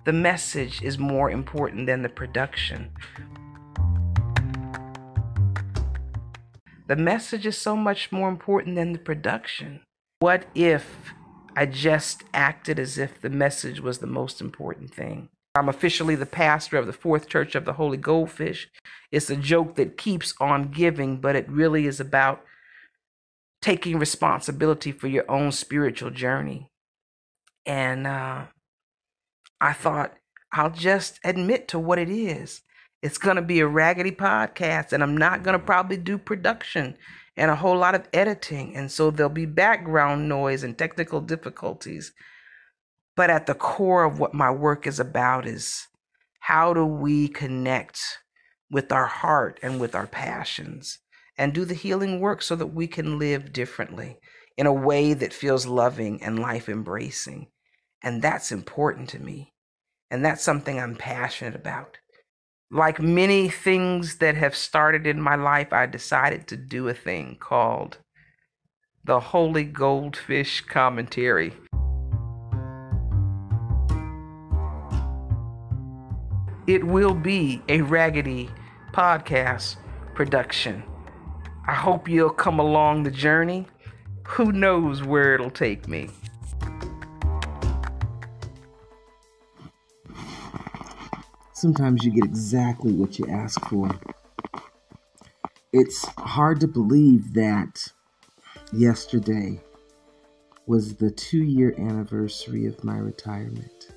the message is more important than the production. The message is so much more important than the production. What if I just acted as if the message was the most important thing? I'm officially the pastor of the Fourth Church of the Holy Goldfish. It's a joke that keeps on giving, but it really is about taking responsibility for your own spiritual journey. And I thought, I'll just admit to what it is. It's going to be a raggedy podcast, and I'm not going to probably do production and a whole lot of editing. And so there'll be background noise and technical difficulties. But at the core of what my work is about is how do we connect with our heart and with our passions and do the healing work so that we can live differently in a way that feels loving and life embracing. And that's important to me. And that's something I'm passionate about. Like many things that have started in my life, I decided to do a thing called the Holy Goldfish Commentary. It will be a Raggedy Podcast Production. I hope you'll come along the journey. Who knows where it'll take me? Sometimes you get exactly what you ask for. It's hard to believe that yesterday was the 2-year anniversary of my retirement.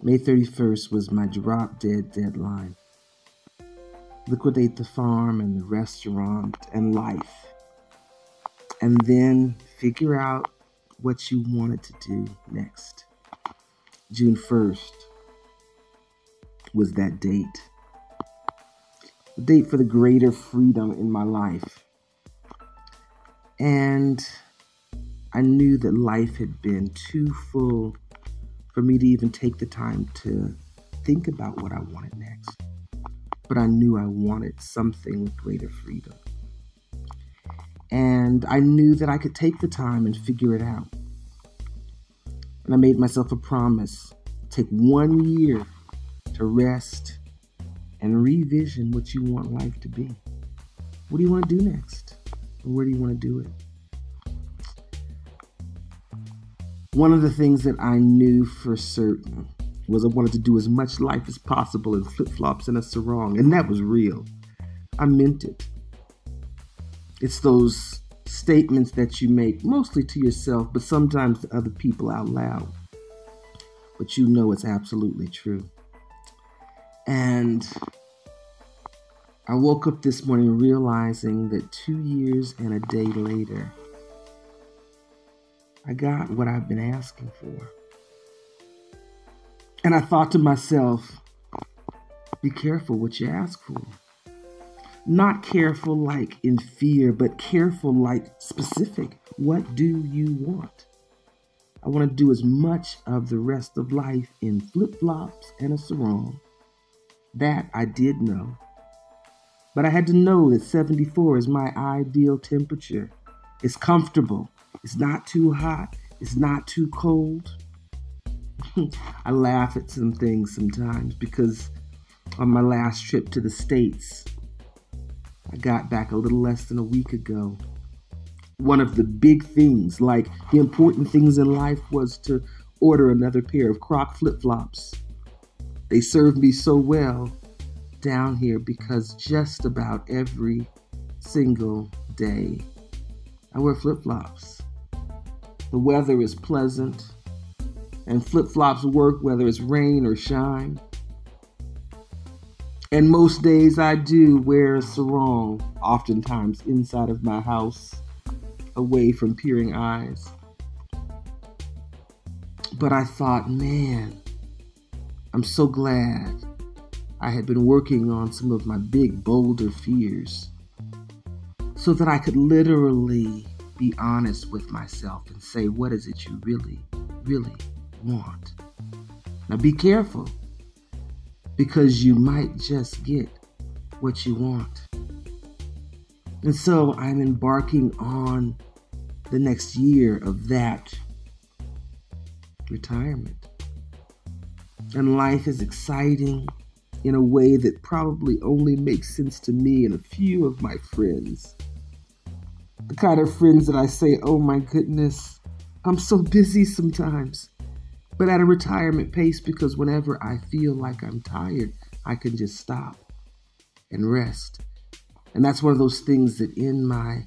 May 31st was my drop-dead deadline. Liquidate the farm and the restaurant and life. And then figure out what you wanted to do next. June 1st was that date. The date for the greater freedom in my life. And I knew that life had been too full for me to even take the time to think about what I wanted next. But I knew I wanted something with greater freedom. And I knew that I could take the time and figure it out. And I made myself a promise. Take 1 year to rest and revision what you want life to be. What do you want to do next? And where do you want to do it? One of the things that I knew for certain was I wanted to do as much life as possible in flip-flops and a sarong, and that was real. I meant it. It's those statements that you make mostly to yourself, but sometimes to other people out loud. But you know it's absolutely true. And I woke up this morning realizing that 2 years and a day later, I got what I've been asking for. And I thought to myself, be careful what you ask for. Not careful like in fear, but careful like specific. What do you want? I want to do as much of the rest of life in flip-flops and a sarong. That I did know. But I had to know that 74 is my ideal temperature. It's comfortable. It's not too hot. It's not too cold. I laugh at some things sometimes because on my last trip to the States, I got back a little less than a week ago. One of the big things, like the important things in life, was to order another pair of Croc flip-flops. They served me so well down here because just about every single day I wear flip-flops. The weather is pleasant, and flip-flops work whether it's rain or shine. And most days I do wear a sarong, oftentimes inside of my house, away from peering eyes. But I thought, man, I'm so glad I had been working on some of my big, bolder fears so that I could literally be honest with myself and say, what is it you really, really want? Now be careful, because you might just get what you want. And so I'm embarking on the next year of that retirement. And life is exciting in a way that probably only makes sense to me and a few of my friends. The kind of friends that I say, oh my goodness, I'm so busy sometimes, but at a retirement pace, because whenever I feel like I'm tired, I can just stop and rest. And that's one of those things that in my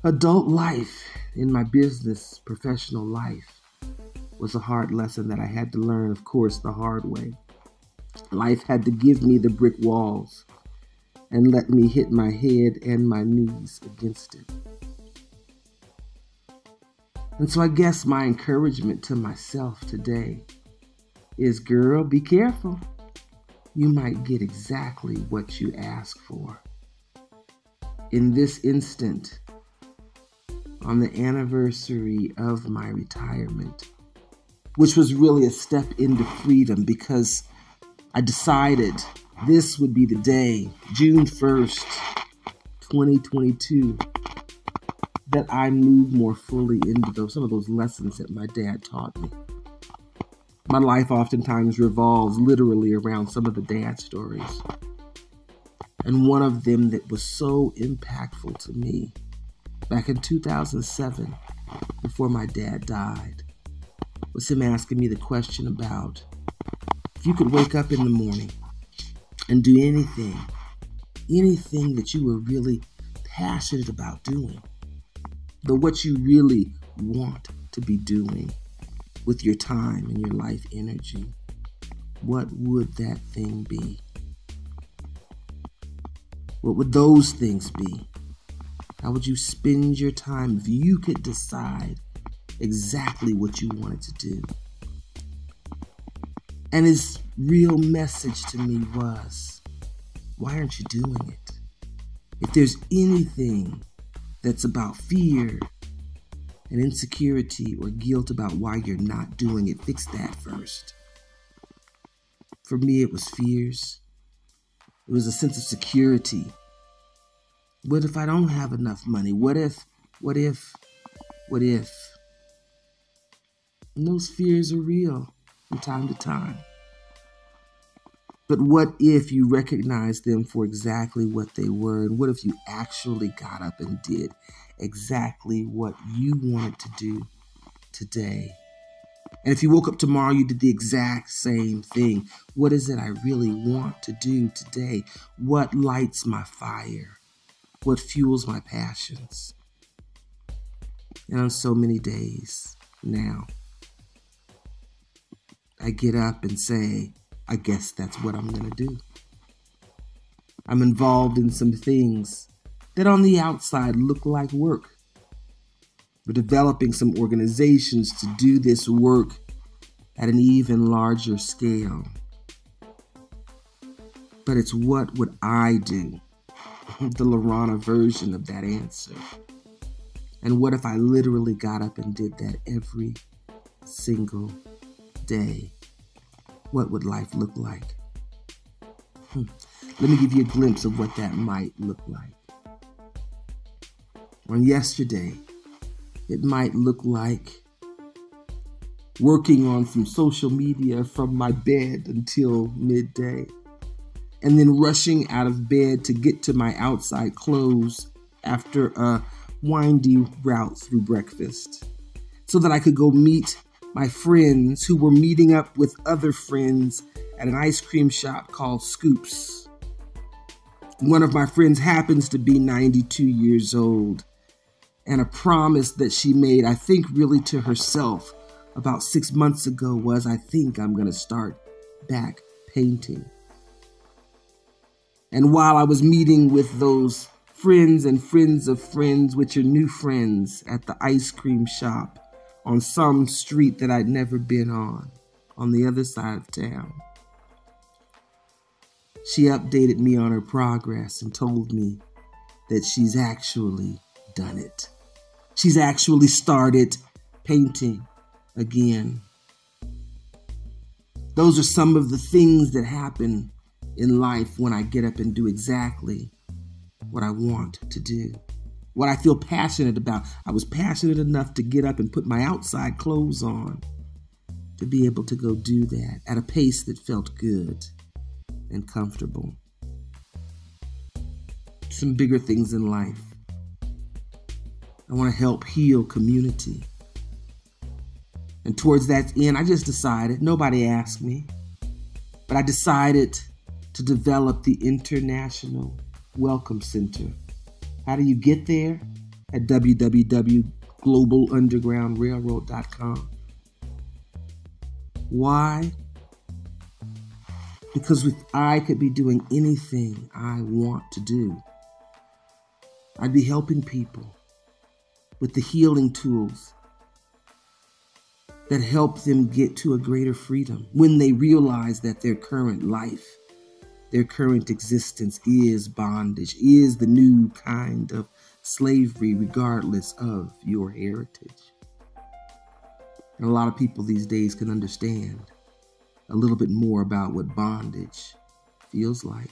adult life, in my business, professional life, was a hard lesson that I had to learn, of course, the hard way. Life had to give me the brick walls and let me hit my head and my knees against it. And so I guess my encouragement to myself today is, girl, be careful. You might get exactly what you ask for. In this instant, on the anniversary of my retirement, which was really a step into freedom, because I decided this would be the day, June 1st, 2022, that I moved more fully into some of those lessons that my dad taught me. My life oftentimes revolves literally around some of the dad stories. And one of them that was so impactful to me back in 2007, before my dad died, was him asking me the question about, if you could wake up in the morning and do anything that you were really passionate about doing, but what you really want to be doing with your time and your life energy, what would that thing be? What would those things be? How would you spend your time if you could decide exactly what you wanted to do? And his real message to me was, why aren't you doing it? If there's anything that's about fear and insecurity or guilt about why you're not doing it, fix that first. For me, it was fears. It was a sense of security. What if I don't have enough money? What if? And those fears are real from time to time. But what if you recognize them for exactly what they were? And what if you actually got up and did exactly what you wanted to do today? And if you woke up tomorrow, you did the exact same thing. What is it I really want to do today? What lights my fire? What fuels my passions? And on so many days now, I get up and say, I guess that's what I'm going to do. I'm involved in some things that on the outside look like work. We're developing some organizations to do this work at an even larger scale. But it's what would I do? The LaRahna version of that answer. And what if I literally got up and did that every single day? What would life look like? Let me give you a glimpse of what that might look like. On yesterday, it might look like working on some social media from my bed until midday, and then rushing out of bed to get to my outside clothes after a windy route through breakfast, so that I could go meet my friends who were meeting up with other friends at an ice cream shop called Scoops. One of my friends happens to be 92 years old, and a promise that she made, I think really to herself, about 6 months ago was, I think I'm going to start back painting. And while I was meeting with those friends and friends of friends, which are new friends, at the ice cream shop on some street that I'd never been on the other side of town, she updated me on her progress and told me that she's actually done it. She's actually started painting again. Those are some of the things that happen in life when I get up and do exactly what I want to do, what I feel passionate about. I was passionate enough to get up and put my outside clothes on to be able to go do that at a pace that felt good and comfortable. Some bigger things in life. I want to help heal community. And towards that end, I just decided, nobody asked me, but I decided to develop the International Welcome Center. How do you get there? At www.globalundergroundrailroad.com. Why? Because if I could be doing anything I want to do, I'd be helping people with the healing tools that help them get to a greater freedom when they realize that their current life, their current existence is bondage, is the new kind of slavery regardless of your heritage. And a lot of people these days can understand a little bit more about what bondage feels like.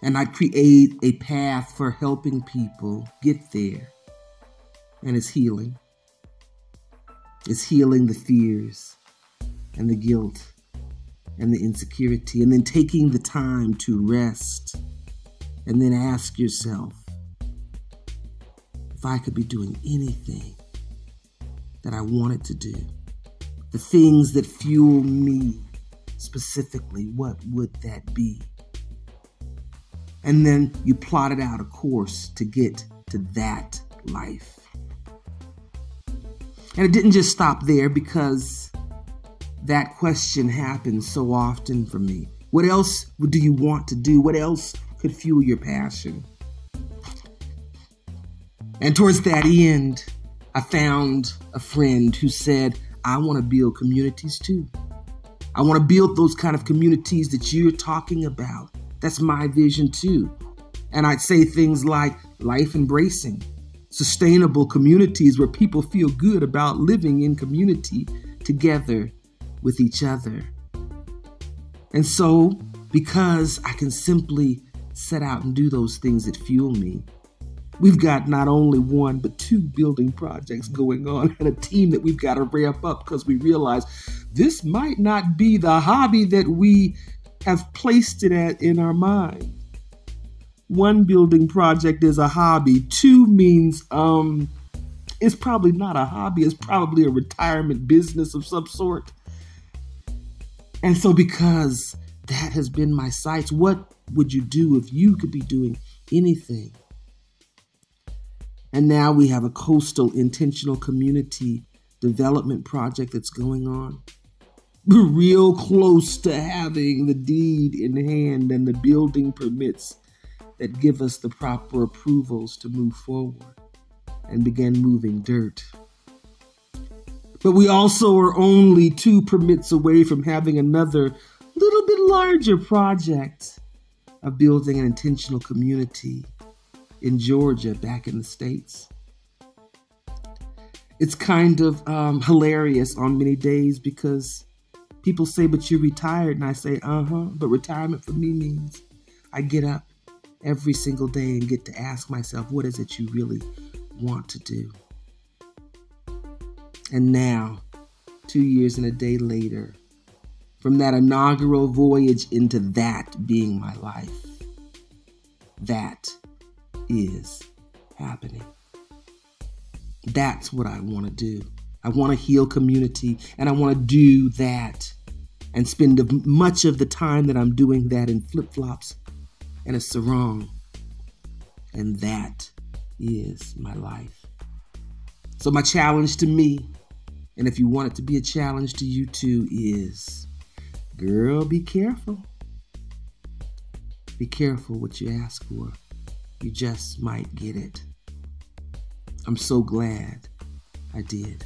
And I create a path for helping people get there. And it's healing. It's healing the fears and the guilt and the insecurity, and then taking the time to rest and then ask yourself, if I could be doing anything that I wanted to do, the things that fuel me specifically, what would that be? And then you plotted out a course to get to that life. And it didn't just stop there, because that question happens so often for me. What else do you want to do? What else could fuel your passion? And towards that end, I found a friend who said, I want to build communities too. I want to build those kind of communities that you're talking about. That's my vision too. And I'd say things like life embracing, sustainable communities where people feel good about living in community together with each other. And so, because I can simply set out and do those things that fuel me, we've got not only one, but 2 building projects going on, and a team that we've got to ramp up, because we realize this might not be the hobby that we have placed it at in our mind. 1 building project is a hobby. 2 means it's probably not a hobby. It's probably a retirement business of some sort. And so, because that has been my sights, what would you do if you could be doing anything? And now we have a coastal intentional community development project that's going on. We're real close to having the deed in hand and the building permits that give us the proper approvals to move forward and begin moving dirt. But we also are only 2 permits away from having another little bit larger project of building an intentional community in Georgia, back in the States. It's kind of hilarious on many days, because people say, but you're retired. And I say, but retirement for me means I get up every single day and get to ask myself, what is it you really want to do? And now, 2 years and a day later, from that inaugural voyage into that being my life, that is happening. That's what I want to do. I want to heal community, and I want to do that and spend much of the time that I'm doing that in flip-flops and a sarong. And that is my life. So my challenge to me, and if you want it to be a challenge to you too, is, girl, be careful. Be careful what you ask for. You just might get it. I'm so glad I did.